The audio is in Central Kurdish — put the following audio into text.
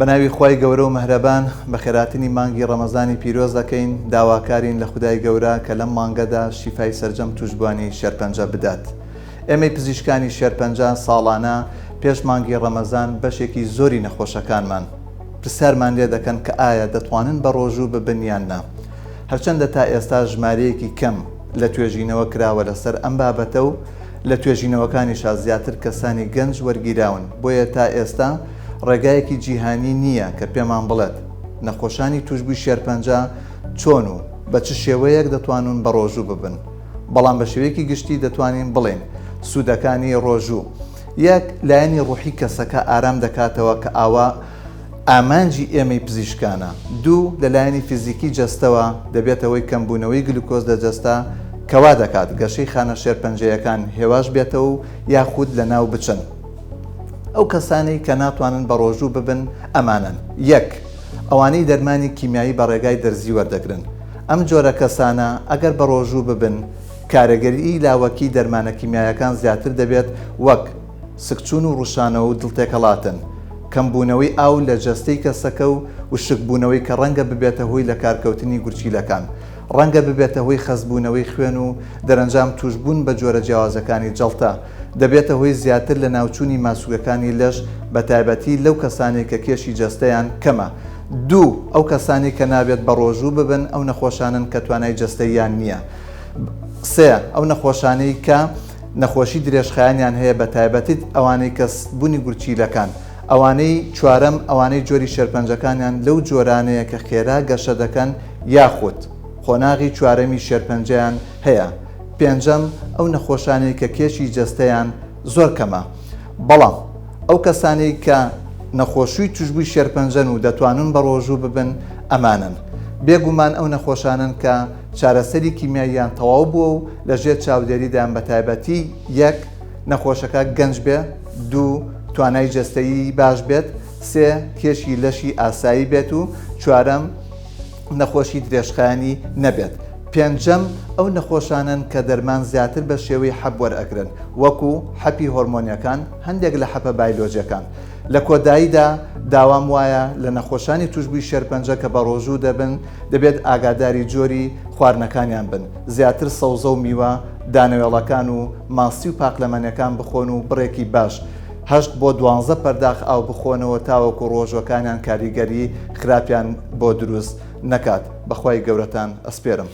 بەناوی خی گەورە و مەهرەبان بە خێراتنی مانگی ڕەمەزانی پیرۆز دەکەین داواکارین لە خودای گەورە کە لەم مانگەدا شیفای سەرجەم توشبوانی شێرپەنجە بدات. ئێمەی پزیشکانی شێرپەنجە ساڵانە پێش مانگی ڕەمەزان بەشێکی زۆری نەخۆشەکانمان پرسیارمان لێ دەکەن کە ئایا دەتوانن بە ڕۆژوو ببنیان نا. هەرچەندە تا ئێستا ژمارەیەکی کەم لە توێژینەوە کراوە لەسەر ئەم بابەتە و لە توێژینەوەکانیشا زیاتر کەسانی گەنج وەرگیراون، بۆیە تا ئێستا ڕێگایەکی جیهانی نییە کە پێمان بڵێت نەخۆشانی توشبووی شێرپەنجە چۆن و بە چ شێوەیەک دەتوانن بە ڕۆژوو ببن. بەڵام بە شێوەیەکی گشتی دەتوانین بڵێن سوودەکانی ڕۆژوو یەک لایەنی ڕوحی کەسەکە ئارام دەکاتەوە کە ئاوا ئامانجی ئێمەی پزیشکانە. دوو لەلایەنی فیزیکی جەستەوە دەبێتەوەی کەمبوونەوەی گلوکۆز لە جەستە کەوا دەکات گەشەی خانە شێرپەنجەیەکان هێواش بێتەوە و یاخود لە ناو بچن. ئەو کەسانی کە ناتوانن بە ڕۆژوو ببن ئەمانن: یەک ئەوانەی دەرمانی کیمیایی بە ڕێگای دەرزی وەردەگرن. ئەم جۆرە کەسانە ئەگەر بە ڕۆژوو ببن کارەگەری لاوەکی دەرمانە کیمیایەکان زیاتر دەبێت، وەک سکچون و ڕوشانەوە و دڵتێکەڵاتن، کەمبوونەوەی ئاو لە جەستەی کەسەکە و وشکبوونەوەی کە ڕەنگە ببێتە هۆی لە کارکەوتنی گورچیلەکان، ڕەنگە ببێتە هۆی خەزبوونەوەی خوێن و دەرەنجام توشبوون بە جۆرە جیاوازەکانی جەڵتە، دەبێتە هۆی زیاتر لە ناوچوونی ماسوولەکانی لەش بە تایبەتی لەو کەسانی کە کێشی جەستەیان کەمە. دوو ئەو کەسانی کە نابێت بە ڕۆژوو ببن ئەو نەخۆشانن کە توانای جەستەیان نییە. سێ ئەو نەخۆشانەی کە نەخۆشی درێژخایانیان هەیە بە تایبەتیت ئەوانەی کەسبوونی گورچیلەکان. ئەوانەی چوارەم ئەوانەی جۆری شێرپەنجەکانیان لەو جۆرانەیە کە خێرا گەشە دەکەن یاخود خۆناغی چوارەمی شێرپەنجەیان هەیە. پێنجەم ئەو نەخۆشانەی کە کێشی جەستەیان زۆر کەمە. بەڵام ئەو کەسانی کە نەخۆشوی توشبووی شێرپەنجەن و دەتوانن بە ڕۆژوو ببن ئەمانن. بێگومان ئەو نەخۆشانن کە چارەسەری کیمیاییان تەواو بووە و لەژێر چاودێریدان بە تایبەتی: یەک نەخۆشەکە گەنج بێ، دوو توانای جەستەیی باش بێت، سێ کێشی لەشی ئاسایی بێت و چوارەم نەخۆشی درێژخایانی نەبێت. پێنجەم ئەو نەخۆشانن کە دەرمان زیاتر بە شێوەی حەب وەرئەگرن، وەکو حەپی هۆرمۆنیەکان، هەندێک لە حەپە بایلۆجیەکان. لە کۆداییدا داوام وایە لە نەخۆشانی توشبووی شێرپەنجە کە بە ڕۆژوو دەبن دەبێت ئاگاداری جۆری خواردنەکانیان بن، زیاتر سەوزە و میوە، دانەوێڵەکان و ماسی و پاقلەمەنیەکان بخۆن و بڕێکی باش 8 بۆ 12 پەرداخ ئاو بخۆنەوە تاوەکو ڕۆژەکانیان کاریگەری خراپیان بۆ دروست نەکات. بەخوای گەورەتان ئەسپێرم.